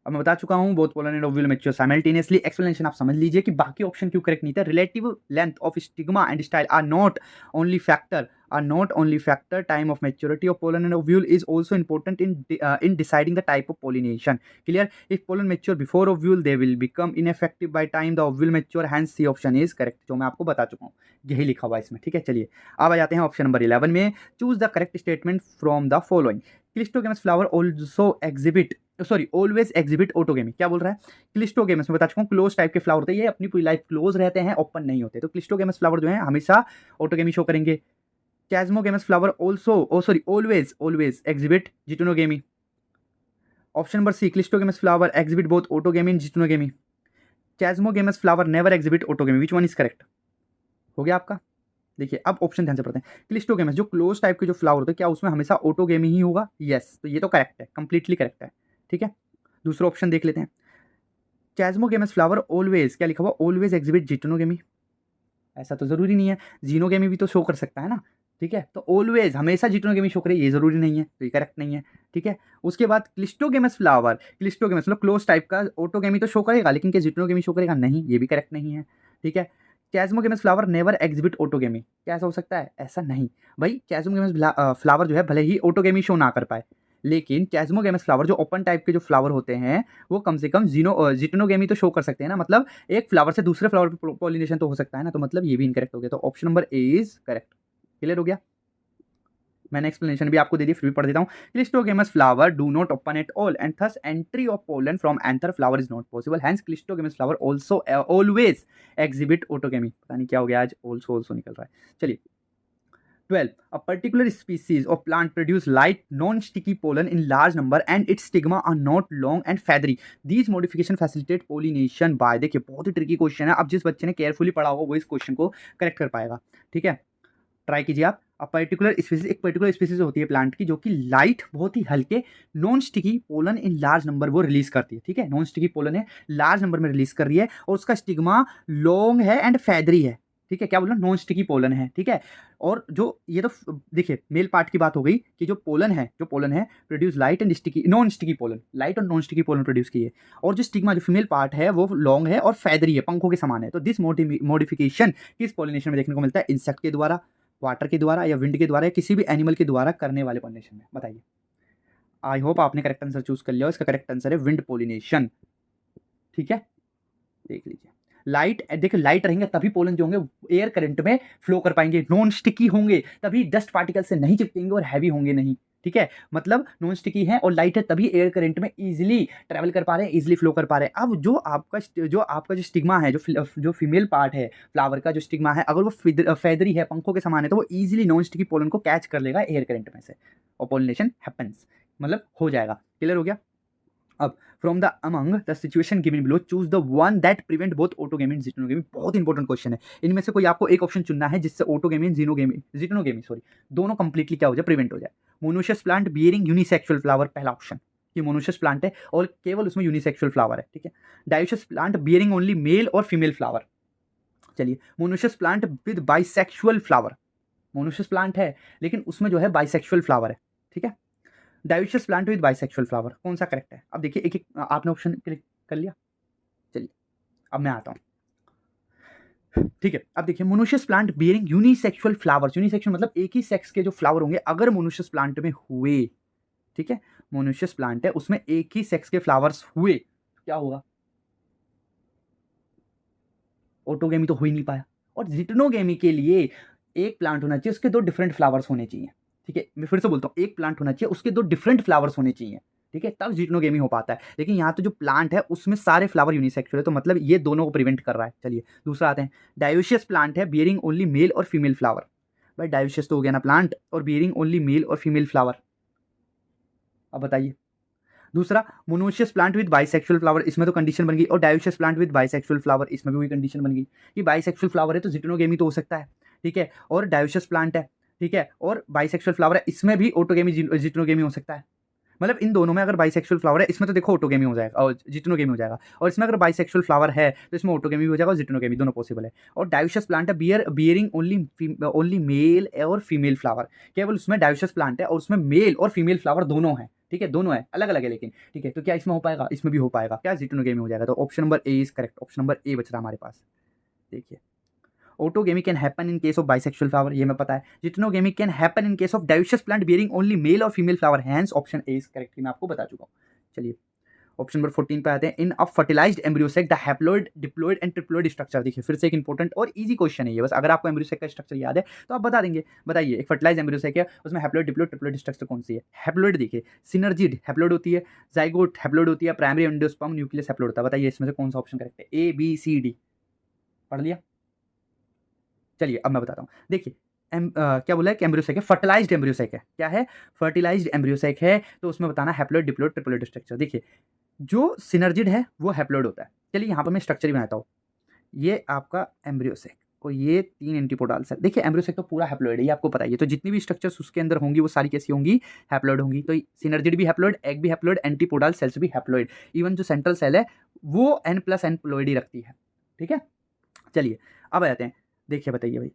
अब मैं बता चुका हूँ both pollen and ovule mature simultaneously. Explanation आप समझ लीजिए कि बाकी ऑप्शन क्यों करेक्ट नहीं था। Relative length of stigma and style are not only factor time of maturity of pollen and ovule is also important in deciding the type of pollination. Clear? If pollen mature before ovule they will become ineffective by time the ovule mature, hence C option is correct, जो मैं आपको बता चुका हूँ, यही लिखा हुआ है इसमें। ठीक है, चलिए अब आ जाते हैं ऑप्शन नंबर 11 में। Choose the correct statement from the following. Cleistogamous flower always exhibit autogamy. क्या बोल रहा है? क्लिस्टोगेमस में बता चुका हूँ क्लोज टाइप के फ्लावर होते हैं, ये अपनी पूरी लाइफ क्लोज रहते हैं, ओपन नहीं होते। तो क्लिस्टोगेमस फ्लावर जो है हमेशा ऑटोगेमी शो करेंगे। Chasmogamous flower always exhibit geitonogamy. Option number C, cleistogamous flower exhibit both autogamy and geitonogamy. Chasmogamous flower never exhibit autogamy, which one is correct? हो गया आपका। देखिए अब ऑप्शन ध्यान से पढ़ते हैं। क्लिस्टोगेमस जो क्लोज टाइप के जो फ्लावर होते हैं, क्या उसमें हमेशा ऑटोगेमी ही होगा? यस, तो ये तो करेक्ट है, कंप्लीटली करेक्ट है। ठीक है, दूसरा ऑप्शन देख लेते हैं। चैज्मोगेमस फ्लावर ऑलवेज, क्या लिखा हुआ? Always exhibit geitonogamy. ऐसा तो जरूरी नहीं है, जीनोगेमी भी तो शो कर सकता है ना। ठीक है, तो ऑलवेज हमेशा जिटोनोगेमी शो करे ये जरूरी नहीं है, तो ये करेक्ट नहीं है। ठीक है, उसके बाद क्लिस्टोगेमस फ्लावर, क्लिस्टोगेमस मतलब क्लोज टाइप का ऑटोगेमी तो शो करेगा, लेकिन क्या जिटोनोगेमी शो करेगा? नहीं, ये भी करेक्ट नहीं है। ठीक है, चैज्मोगेमस फ्लावर नेवर एग्जिबिट ऑटोगेमी, क्या ऐसा हो सकता है? ऐसा नहीं भाई, चैज्मोगेमस फ्लावर जो है भले ही ऑटोगेमी शो ना कर पाए, लेकिन चैज्मोगेमस फ्लावर जो ओपन टाइप के जो फ्लावर होते हैं वो कम से कम जिटोनोगेमी तो शो कर सकते हैं ना। मतलब एक फ्लावर से दूसरे फ्लावर पे पॉलिनेशन तो हो सकता है ना, तो मतलब ये भी इनकरेक्ट हो गया। तो option number A is correct. Clear हो गया? मैंने एक्सप्लेनेशन भी आपको दे दी, फिर भी पढ़ देता हूँ। Cleistogamous flower do not open at all and thus entry of pollen from anther flower is not possible, hence cleistogamous flower also always exhibit autogamy. पता नहीं क्या हो गया आज, ऑल्सो निकल रहा है। चलिए 12. A particular species of plant produce light, non-sticky pollen in large number and its stigma are not long and feathery. These modification facilitate pollination by, देखिए बहुत ही ट्रिकी क्वेश्चन है, अब जिस बच्चे ने केयरफुली पढ़ा होगा वो इस क्वेश्चन को करेक्ट कर पाएगा। ठीक है, ट्राई कीजिए आप। एक पर्टिकुलर स्पीसीज होती है प्लांट की जो कि लाइट, बहुत ही हल्के, non sticky pollen in large number वो रिलीज करती है। ठीक है, नॉन स्टिकी पोलन है, लार्ज नंबर में रिलीज कर रही है, और उसका स्टिग्मा लॉन्ग है एंड फैदरी है। ठीक है, क्या बोला? नॉन स्टिकी पोलन है। ठीक है, और जो ये तो देखिए मेल पार्ट की बात हो गई कि जो पोलन है produce light and sticky, non sticky pollen, light और नॉन स्टिकी पोलन प्रोड्यूस की है। और जो स्टिग्मा जो फीमेल पार्ट है वो लॉन्ग है और फैदरी है, पंखों के समान है। तो दिस मॉडिफिकेशन किस पॉलिनेशन में देखने को मिलता है? इंसेक्ट के द्वारा, वाटर के द्वारा, या विंड के द्वारा, या किसी भी एनिमल के द्वारा करने वाले पॉलिनेशन में? बताइए। आई होप आपने करेक्ट आंसर चूज कर लिया। इसका करेक्ट आंसर है विंड पॉलिनेशन। ठीक है, देख लीजिए। लाइट, देखिए लाइट रहेंगे तभी पोलन जो होंगे एयर करंट में फ्लो कर पाएंगे, नॉन स्टिकी होंगे तभी डस्ट पार्टिकल से नहीं चिपकेंगे और हैवी होंगे नहीं। ठीक है, मतलब नॉन स्टिकी है और लाइट है तभी एयर करंट में इजीली ट्रैवल कर पा रहे हैं, इजीली फ्लो कर पा रहे हैं। अब जो आपका जो स्टिग्मा है, जो फीमेल पार्ट है फ्लावर का, जो स्टिग्मा है, अगर वो फैदरी है, पंखों के समान है, तो वो इजीली नॉन स्टिकी पोलन को कैच कर लेगा एयर करंट में से, और पोलिनेशन हैपेंस, मतलब हो जाएगा। क्लियर हो गया? अब from the among the situation given below choose the one that prevent both autogamy and geitonogamy. बहुत इंपॉर्टेंट क्वेश्चन है, इनमें से कोई आपको एक ऑप्शन चुनना है जिससे ऑटोगेमी एंड जिटोनोगेमी दोनों कंप्लीटली क्या हो जाए? प्रिवेंट हो जाए। Monoecious plant bearing unisexual flower, पहला ऑप्शन, ये मोनोशियस प्लांट है और केवल उसमें यूनिसेक्सुअल फ्लावर है। ठीक है, dioecious plant bearing only male और फीमेल फ्लावर। चलिए, monoecious plant with bisexual flower, monoecious plant है लेकिन उसमें जो है बाइसेक्सुअल फ्लावर है। ठीक है, dioecious plant with bisexual flower, कौन सा करेक्ट है? अब देखिए एक एक आपने ऑप्शन क्लिक कर लिया। चलिए अब मैं आता हूं। ठीक है, अब देखिए monoecious plant bearing unisexual flowers, unisexual मतलब एक ही सेक्स के जो फ्लावर होंगे अगर मोनोशियस प्लांट में हुए, ठीक है, मोनोशियस प्लांट है उसमें एक ही सेक्स के फ्लावर्स हुए, क्या होगा? ऑटोगेमी तो हो ही नहीं पाया। और जिटोनोगेमी के लिए एक प्लांट होना चाहिए, उसके दो डिफरेंट फ्लावर्स होने चाहिए। ठीक है, मैं फिर से बोलता हूँ, एक प्लांट होना चाहिए, उसके दो डिफरेंट फ्लावर्स होने चाहिए। ठीक है, तब जिटोनोगेमी हो पाता है। लेकिन यहाँ तो जो प्लांट है उसमें सारे फ्लावर यूनिसेक्सुअल है, तो मतलब ये दोनों को प्रिवेंट कर रहा है। चलिए दूसरा आते हैं। डायोशियस प्लांट है बियरिंग ओनली मेल और फीमेल फ्लावर। भाई डायोशियस तो हो गया ना प्लांट, और बियरिंग ओनली मेल और फीमेल फ्लावर। अब बताइए। दूसरा, monoecious plant with bisexual flower, इसमें तो कंडीशन बन गई, और dioecious plant with bisexual flower, इसमें भी वही कंडीशन बन गई कि बाइसेक्सुअल फ्लावर है तो जिटोनोगेमी तो हो सकता है। ठीक है, और डायोशियस प्लांट है, ठीक है, और बाइसेक्सुअल फ्लावर है, इसमें भी ऑटोगेमी जिटोनोगेमी हो सकता है। मतलब इन दोनों में अगर बाइसेक्सुअल फ्लावर है, इसमें तो देखो ऑटोगेमी हो जाएगा और जिटोनोगेमी हो जाएगा, और इसमें अगर बाइसेक्सुअल फ्लावर है तो इसमें ऑटोगेमी भी हो जाएगा और जिटोनोगेमी, दोनों पॉसिबल है। और डायोशियस प्लांट है बियरिंग ओनली मेल और फीमेल फ्लावर, केवल उसमें डायोशियस प्लांट है और उसमें मेल और फीमेल फ्लावर दोनों है, ठीक है, दोनों है, अलग अलग है लेकिन, ठीक है। तो क्या इसमें हो पाएगा? इसमें भी हो पाएगा, क्या जिटोनोगेमी हो जाएगा। तो option number A is correct, option number A बच रहा हमारे पास। देखिए, autogamy can happen in case of bisexual flower, ये मैं पता है। Geitonogamy can happen in case of dioecious plant bearing only male और female flower, hence option A is correct, मैं आपको बता चुका हूँ। चलिए ऑप्शन नंबर 14 पे आते हैं। In a fertilized embryo sac the haploid, diploid and triploid structure. देखिए फिर से एक इंपॉर्टेंट और इजी क्वेश्चन है ये, बस अगर आपको एम्ब्रियो सेक का स्ट्रक्चर याद है तो आप बता देंगे। बताइए, एक फर्टिलाइज्ड एम्ब्रियो सेक है, उसमें हैप्लॉइड, डिप्लॉइड, ट्रिप्लॉइड स्ट्रक्चर कौन सी है? हैप्लॉइड देखिए, सिनर्जिड हैप्लॉइड होती है, जाइगोट हैप्लॉइड होती है, प्राइमरी एंडोस्पर्म न्यूक्लियस हैप्लॉइड होता है। बताइए इसमें से कौन सा ऑप्शन करेक्ट है? ए बी सी डी, पढ़ लिया? चलिए अब मैं बताता हूँ। देखिए क्या बोला है कि एम्ब्रियोसेक है, फर्टिलाइज्ड एम्ब्रियोसेक है। क्या है? फर्टिलाइज्ड एम्ब्रियोसेक है, तो उसमें बताना हैप्लॉइड, डिप्लॉइड, ट्रिप्लॉइड स्ट्रक्चर। देखिए जो सिनर्जिड है वो हैप्लॉइड होता है। चलिए यहाँ पर मैं स्ट्रक्चर ही बनाता हूँ। ये आपका एम्ब्रियोसेक और ये 3 एंटीपोडाल सेल। देखिए एम्ब्रियोसेक तो पूरा हैप्लॉइड है, ये आपको पता ही है। तो जितनी भी स्ट्रक्चर्स उसके अंदर होंगी वो सारी कैसी होंगी? हैप्लॉइड होंगी। तो सिनर्जिड भी हैप्लॉइड, एग भी हैप्लॉइड, एंटीपोडाल सेल्स भी हैप्लॉइड। इवन जो सेंट्रल सेल है वो N+N प्लॉइड ही रखती है, ठीक है। चलिए अब आ जाते हैं। देखिए बताइए भाई,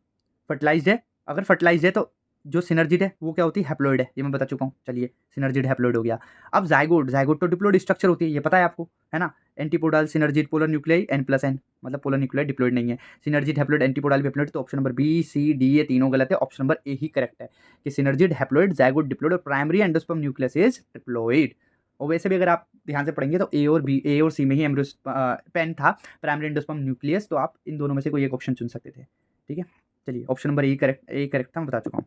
फर्टिलाइज्ड है, अगर फर्टिलाइज्ड है तो जो सिनर्जिड है वो क्या होती है? हैप्लॉइड है, ये मैं बता चुका हूँ। चलिए सिनर्जिड हैप्लॉइड हो गया। अब जाइगोट, जाइगोट तो डिप्लॉइड स्ट्रक्चर होती है, ये पता है आपको, है ना। एंटीपोडाल, सिनर्जिड, पोलर न्यूक्लियाई, N+N, मतलब पोलर न्यूक्लियाई डिप्लॉइड नहीं है। सिनर्जिड हैप्लॉइड, एंटीपोडाल हैप्लॉइड, तो option number b c d ये तीनों गलत है। ऑप्शन नंबर ए ही करेक्ट है कि सिनर्जिड हैप्लॉइड, जाइगोट डिप्लॉइड और primary endosperm nucleus is triploid. और वैसे भी अगर आप ध्यान से पढ़ेंगे तो ए और बी, ए और सी में ही एम्ब्रियो पेन था, प्राइमरी एंडोस्पर्म न्यूक्लियस, तो आप इन दोनों में से कोई एक ऑप्शन चुन सकते थे, ठीक है। चलिए option number A correct, A correct था, मैं बता चुका हूँ।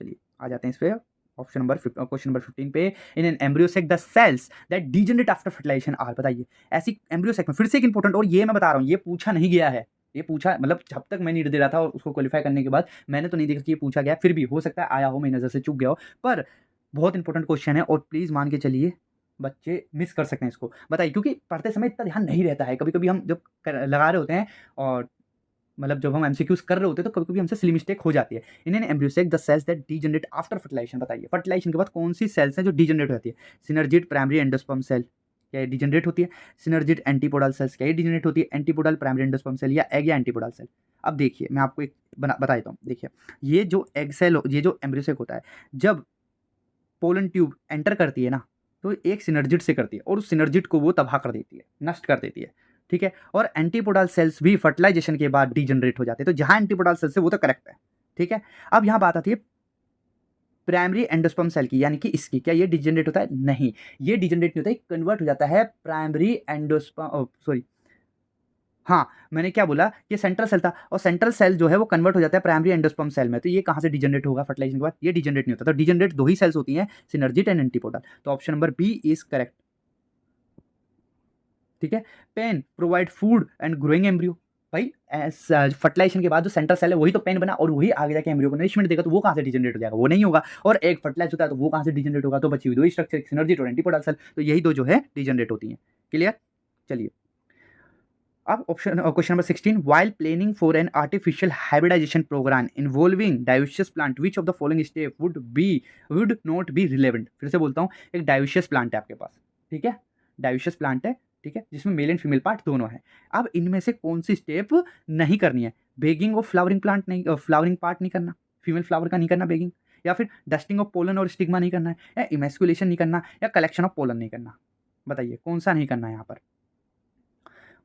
चलिए आ जाते हैं इस पे ऑप्शन नंबर क्वेश्चन नंबर 15 पे। In an embryo sac the cells that degenerate after fertilization are. बताइए ऐसी एम्ब्रियोसेक में, फिर से एक इंपॉर्टेंट, और ये मैं बता रहा हूँ ये पूछा नहीं गया है, ये पूछा मतलब जब तक मैं नहीं दे रहा था और उसको क्वालिफाई करने के बाद मैंने तो नहीं देखा कि ये पूछा गया, फिर भी हो सकता है आया हो, मेरी नज़र से चूक गया हो, पर बहुत इंपॉर्टेंट क्वेश्चन है और प्लीज़ मान के चलिए बच्चे मिस कर सकते हैं इसको। बताइए क्योंकि पढ़ते समय इतना ध्यान नहीं रहता है, कभी कभी हम जब लगा रहे होते हैं और मतलब जब हम एमसीक्यूज कर रहे होते हैं तो कभी कभी हमसे सिली मिस्टेक हो जाती है। In an embryo sac the cells that degenerate after fertilization. बताइए फर्टिलाइजेशन के बाद कौन सी सेल्स हैं जो डीजनरेट हो जाती है? सिनर्जिड प्राइमरी एंडोस्पर्म सेल, क्या ये डीजनरेट होती है? सिनर्जिड एंटीपोडल सेल्स, क्या ये डीजनरेट होती है? एंटीपोडल प्राइमरी एंडोस्पर्म सेल या एग या एंटीपोडल सेल? अब देखिए मैं आपको एक बता देता हूँ। देखिए ये जो एग सेल, ये जो एम्ब्रियोसेक होता है, जब पोलन ट्यूब एंटर करती है ना, तो एक सिनर्जिड से करती है और उस सिनर्जिड को वो तबाह कर देती है, नष्ट कर देती है, ठीक है। और एंटीपोडाल सेल्स भी फर्टिलाइजेशन के बाद डीजनरेट हो जाते हैं। तो जहां एंटीपोडाल सेल्स है वो तो करेक्ट है, ठीक है। अब यहां बात आती है प्राइमरी एंडोस्पर्म सेल की, यानी कि इसकी, क्या ये डिजनरेट होता है? नहीं, ये डिजनरेट नहीं होता है, कन्वर्ट हो जाता है प्राइमरी एंडोस्पर्म, सॉरी हाँ, मैंने क्या बोला, ये सेंट्रल सेल था और सेंट्रल सेल जो है वो कन्वर्ट हो जाता है प्राइमरी एंडोस्पर्म सेल में। तो ये कहाँ से डिजनरेट होगा फर्टिलाइजेशन के बाद? ये डिजनरेट नहीं होता। तो डिजनरेट दो ही सेल्स होती हैं, सिनर्जिड एंड एंटीपोडल। तो option number b is correct, ठीक है। Pen provide food and growing embryo. भाई फर्टिलाइजेशन के बाद जो सेंट्रल सेल है वही तो पेन बना और वही आगे जाके एम्ब्रियो को नरिशमेंट देगा, तो वो कहाँ से डिजनरेट हो जाएगा? वो नहीं होगा। और एक फर्टिलाइज होता है तो वो कहाँ से डिजनरेट होगा? तो बची हुई दो स्ट्रक्चर, सिनर्जिड और एंटीपोडल सेल, तो यही दो जो है डिजनरेट होती हैं। क्लियर? चलिए अब option question number 16, while planning for an artificial hybridization program involving dioecious plant which of the following step would not be relevant. फिर से बोलता हूँ, एक डायोसियस प्लांट है आपके पास, ठीक है, डायोसियस प्लांट है, ठीक है, जिसमें मेल एंड फीमेल पार्ट दोनों है। अब इनमें से कौन सी स्टेप नहीं करनी है? बेगिंग ऑफ फ्लावरिंग प्लांट नहीं, फ्लावरिंग पार्ट नहीं करना, फीमेल फ्लावर का नहीं करना बेगिंग, या फिर डस्टिंग ऑफ पोलन और स्टिग्मा नहीं करना है, या इमेस्कुलेशन नहीं करना, या कलेक्शन ऑफ पोलन नहीं करना? बताइए कौन सा नहीं करना है यहाँ पर?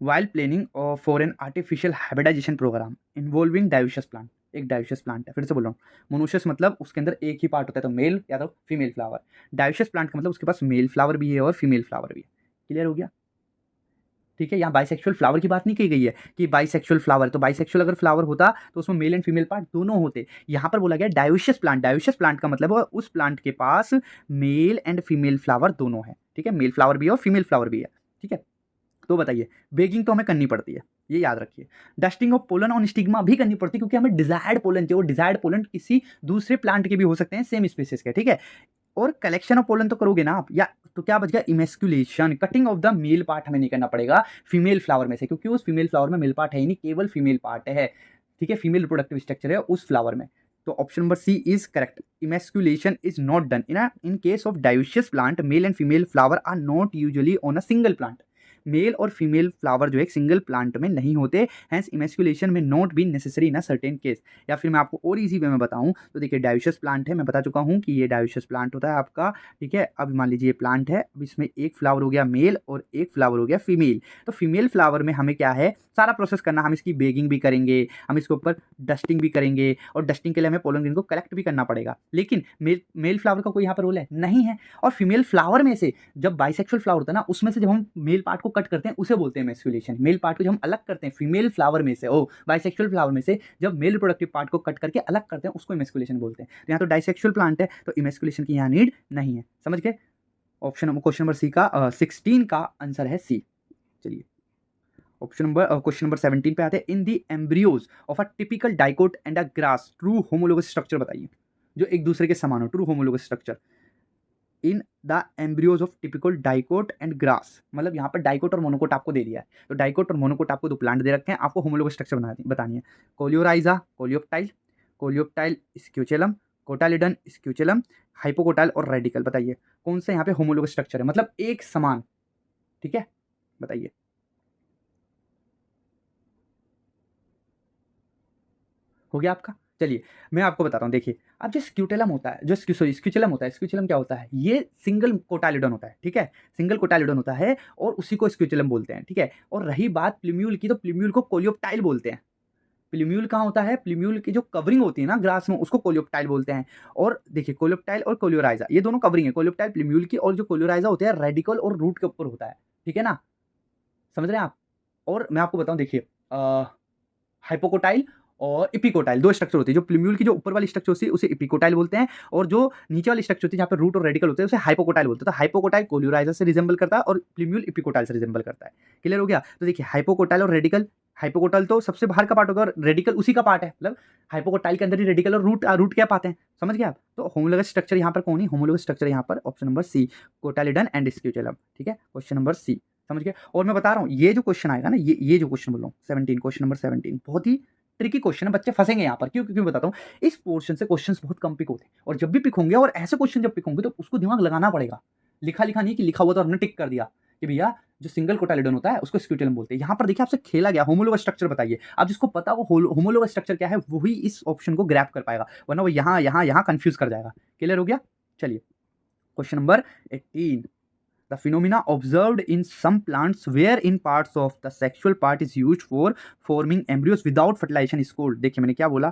While planning for an artificial hybridization program involving dioecious plant, एक डायोसियस प्लांट है, फिर से बोल रहा हूँ, मोनोसियस मतलब उसके अंदर एक ही पार्ट होता है, तो मेल या तो फीमेल फ्लावर। डायोसियस प्लांट का मतलब उसके पास मेल फ्लावर भी है और फीमेल फ्लावर भी है। क्लियर हो गया? ठीक है, यहाँ बाइसेक्सुअल फ्लावर की बात नहीं की गई है कि बाइसेक्सुअल फ्लावर, तो बाइसेक्सुअल अगर फ्लावर होता तो उसमें मेल एंड फीमेल पार्ट दोनों होते। यहाँ पर बोला गया डायोसियस प्लांट, डायोसियस प्लांट का मतलब उस प्लांट के पास मेल एंड फीमेल फ्लावर दोनों है, ठीक है, मेल फ्लावर भी है और फीमेल फ्लावर भी है, ठीक है। तो बताइए बेगिंग तो हमें करनी पड़ती है, ये याद रखिए। Dusting of pollen on stigma भी करनी पड़ती है क्योंकि हमें डिजायर्ड पोलन चाहिए, वो डिजायर्ड पोलन किसी दूसरे प्लांट के भी हो सकते हैं, सेम स्पीसीज के, ठीक है। और कलेक्शन ऑफ पोलन तो करोगे ना आप, या तो क्या बच गया? Emasculation, cutting of the male part हमें नहीं करना पड़ेगा फीमेल फ्लावर में से, क्योंकि उस फीमेल फ्लावर में मेल पार्ट है ही नहीं, केवल फीमेल पार्ट है, ठीक है, फीमेल रिप्रोडक्टिव स्ट्रक्चर है उस फ्लावर में। तो option number c is correct, emasculation is not done in case of dioecious plant, male and female flower are not usually on a single plant. Male और female flower जो है एक single plant में नहीं होते, hence emasculation may not be necessary in a certain case. या फिर मैं आपको और इजी वे में बताऊं तो देखिए डायोसियस प्लांट है, मैं बता चुका हूं कि ये डायोसियस प्लांट होता है आपका, ठीक है। अब मान लीजिए ये प्लांट है, अब इसमें एक फ्लावर हो गया मेल और एक फ्लावर हो गया फीमेल। तो फीमेल फ्लावर में हमें क्या है, सारा प्रोसेस करना, हम इसकी बेगिंग भी करेंगे, हम इसके ऊपर डस्टिंग भी करेंगे, और डस्टिंग के लिए हमें पोलन ग्रेन को कलेक्ट भी करना पड़ेगा। लेकिन मेल फ्लावर का कोई यहाँ पर रोल है नहीं है। और फीमेल फ्लावर में से जब बाइसेक्सुअल फ्लावर होता है ना, उसमें से जब हम मेल पार्ट को कट करते हैं उसे बोलते हैं एमेस्कुलेशन। मेल पार्ट को जब हम अलग करते हैं फीमेल फ्लावर में से, बाइसेक्सुअल फ्लावर में से जब मेल रिप्रोडक्टिव पार्ट को कट करके अलग करते हैं उसको एमेस्कुलेशन बोलते हैं। तो यहाँ तो डाइसेक्सुअल प्लांट है तो एमेस्कुलेशन की यहाँ नीड नहीं है, समझ गए। ऑप्शन क्वेश्चन नंबर सी का 16 का आंसर है सी। चलिए क्वेश्चन नंबर 17 पे आते हैं। In the embryos of a typical dicot and a grass true homologous structure बताइए, जो एक दूसरे के समान हो, true homologous structure in the embryos of typical dicot and grass. मतलब यहाँ पर डाइकोट और मोनोकोट आपको दे दिया है, तो डाइकोट और मोनोकोट आपको दो प्लांट दे रखे हैं, आपको होमोलोगस स्ट्रक्चर बतानी है। कोलियोराइजा, कोलियोप्टाइल, कोलियोप्टाइल स्क्यूचेलम, कोटालिडन स्क्यूचेलम, हाइपोकोटाइल और रेडिकल। बताइए कौन सा यहाँ पे होमोलोगस स्ट्रक्चर है, मतलब एक समान, ठीक है, बताइए। हो गया आपका। चलिए मैं आपको बताता हूँ, देखिए अब जो स्क्यूटेलम होता है, जो स्क्यूचेलम होता है, स्क्यूचेलम क्या होता है, ये सिंगल कोटालिडन होता है, ठीक है, सिंगल कोटालिडन होता है और उसी को स्क्यूचेलम बोलते हैं, ठीक है। और रही बात प्लूम्यूल की, तो प्लूम्यूल को कोलियोप्टाइल बोलते हैं। प्लूम्यूल कहाँ होता है, प्लूम्यूल की जो कवरिंग होती है ना ग्रास में, उसको कोलियोप्टाइल बोलते हैं। और देखिए कोलियोप्टाइल और कोलियोराइजा ये दोनों कवरिंग है, कोलियोप्टाइल प्लूम्यूल की, और जो कोलियोराइजा होते हैं रेडिकल और रूट के ऊपर होता है, ठीक है ना, समझ रहे हैं आप। और मैं आपको बताऊं, देखिए हाइपोकोटाइल और इपिकोटाइल दो स्ट्रक्चर होती है। जो प्लूम्यूल की जो ऊपर वाली स्ट्रक्चर होती है उसे इपिकोटाइल बोलते हैं, और जो नीचे वाली स्ट्रक्चर होती है जहाँ पर रूट और रेडिकल होते हैं उसे हाइपोकोटाइल बोलते हैं। तो हाइपोकोटाइल कोलियोराइजा से रिजेंबल करता है और प्लूम्यूल इपिकोटाइल से रिजेंबल करता है। क्लियर हो गया। तो देखिए हाइपोकोटाइल और रेडिकल, हाइपोकोटाइल तो सबसे बाहर का पार्ट होगा और रेडिकल उसी का पार्ट है, मतलब हाइपोकोटाइल के अंदर ही रेडिकल और रूट क्या पाते हैं, समझ गए आप। तो होमोलोगस स्ट्रक्चर यहाँ पर कौन है, होमोलोगस स्ट्रक्चर यहाँ पर ऑप्शन नंबर सी, कोटालिडन एंड स्क्यूचेलम, ठीक है, क्वेश्चन नंबर सी, समझ गए। और मैं बता रहा हूँ ये जो क्वेश्चन आएगा ना, ये जो क्वेश्चन बोल रहा हूँ 17, क्वेश्चन नंबर 17 बहुत ही ट्रिकी क्वेश्चन है, बच्चे फंसेंगे यहाँ पर। क्यों बताता हूँ, इस पोर्शन से क्वेश्चंस बहुत कम पिक होते हैं, और जब भी पिक होंगे और ऐसे क्वेश्चन जब पिक होंगे तो उसको दिमाग लगाना पड़ेगा। लिखा नहीं कि लिखा हुआ तो हमने टिक कर दिया कि भैया जो सिंगल कोटालिडन होता है उसको स्क्यूटेलम बोलते हैं। यहाँ पर देखिए आपसे खेला गया होमोलोगस स्ट्रक्चर बताइए। अब जिसको पता वो होमोलोगस स्ट्रक्चर क्या है वही इस ऑप्शन को ग्रैब कर पाएगा, वरना वो यहाँ कंफ्यूज कर जाएगा। क्लियर हो गया। चलिए question number 18। The phenomena observed in some plants wherein parts of the sexual part is used for forming embryos without fertilization is called। देखिए मैंने क्या बोला,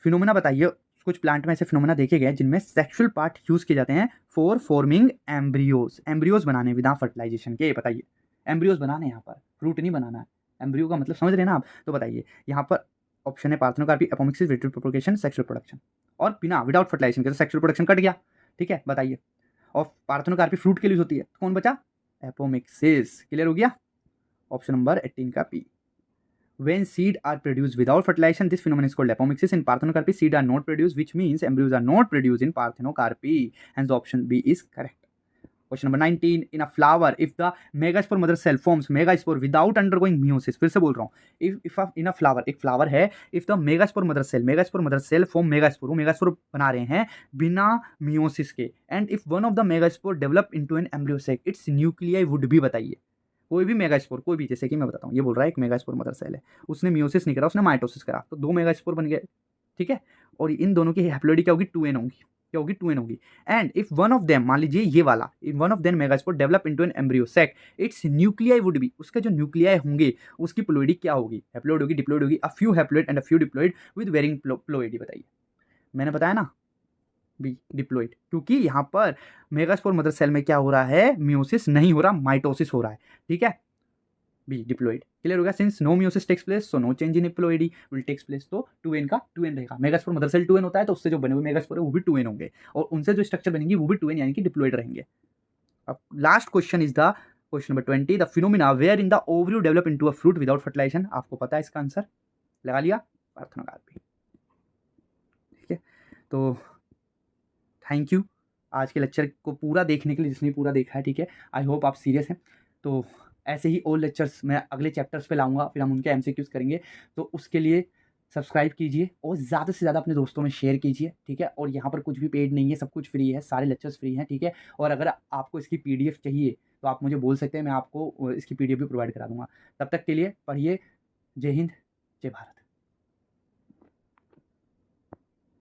फिनोमेना बताइए। कुछ प्लांट में ऐसे फिनोमेना देखे गए जिनमें सेक्सुअल पार्ट यूज किए जाते हैं फॉर फॉर्मिंग एम्ब्रियोज, एम्ब्रियोज बनाने विदाउट फर्टिलाइजेशन के। बताइए एम्ब्रियोज बनाने, यहाँ पर फ्रूट नहीं बनाना है, एम्ब्रियो का मतलब समझ रहे हैं ना आप। तो बताइए यहाँ पर ऑप्शन है parthenocarpy, apomixis, vitro propagation, sexual production. और बिना विदाउट फर्टिलाइजेशन के तो सेक्सुअल प्रोडक्शन कट गया, ठीक है। बताइए और पार्थेनोकार्पी फ्रूट के लिए होती है, तो कौन बचा, एपोमिक्सिस। क्लियर हो गया। ऑप्शन नंबर 18 का P. When seed are produced without fertilization, this phenomenon is called apomixis. In parthenocarpy, seed are not produced, which means embryos are not produced in parthenocarpy. Hence, the option B is correct. Question number 19. In a flower, if the megaspore mother cell forms megaspore without undergoing meiosis, फिर से बोल रहा हूँ, if in a flower, एक flower है, if the megaspore mother cell form megaspore, वो megaspore बना रहे हैं बिना meiosis के, and if one of the megaspore develop into an embryo sac, its nuclei would be, बताइए कोई भी मेगास्पोर, कोई भी, जैसे कि मैं बताता हूँ, ये बोल रहा है एक मेगास्पोर मदर सेल है, उसने मियोसिस नहीं करा, उसने माइटोसिस करा, तो दो मेगास्पोर बन गए, ठीक है। और इन दोनों की हैप्लोइडी क्या होगी, 2n होगी, क्या होगी, 2n होगी। And if one of them, मान लीजिए ये वाला, if one of them megaspore develop into an embryo sac, its nuclei would be, उसके जो न्यूक्लियाई होंगे उसकी प्लोइडी क्या होगी, हैप्लोइड होगी, डिप्लोइड होगी, a few haploid and a few diploid with varying ploidy. बताइए मैंने बताया ना, बी डिप्लोइड, क्योंकि यहाँ पर मेगास्पोर मदर सेल में क्या हो रहा है, मियोसिस नहीं हो रहा, माइटोसिस हो रहा है, ठीक है। B diploid. क्लियर हो गया। Since no meiosis takes place so no change in diploidy will takes place, तो 2n का 2n रहेगा। मेगास्पोर मदर सेल 2n होता है, तो उससे जो बने हुए मेगास्पोर है वो भी 2n होंगे, और उनसे जो स्ट्रक्चर बनेंगी वो भी 2n यानी कि डिप्लोइड रहेंगे। अब last question is the question number 20। The phenomena wherein the ovary develop into a fruit without fertilization. आपको पता है इसका आंसर, लगा लिया, पार्थेनोकार्पी, ठीक है। तो थैंक यू आज के लेक्चर को पूरा देखने के लिए, जिसने पूरा देखा है, ठीक है। आई होप आप सीरियस हैं। तो ऐसे ही और लेक्चर्स मैं अगले चैप्टर्स पे लाऊंगा, फिर हम उनके एमसीक्यूज करेंगे। तो उसके लिए सब्सक्राइब कीजिए और ज़्यादा से ज़्यादा अपने दोस्तों में शेयर कीजिए, ठीक है। और यहाँ पर कुछ भी पेड नहीं है, सब कुछ फ्री है, सारे लेक्चर्स फ्री हैं, ठीक है। और अगर आपको इसकी PDF चाहिए तो आप मुझे बोल सकते हैं, मैं आपको इसकी PDF भी प्रोवाइड करा दूँगा। तब तक के लिए पढ़िए। जय हिंद, जय भारत।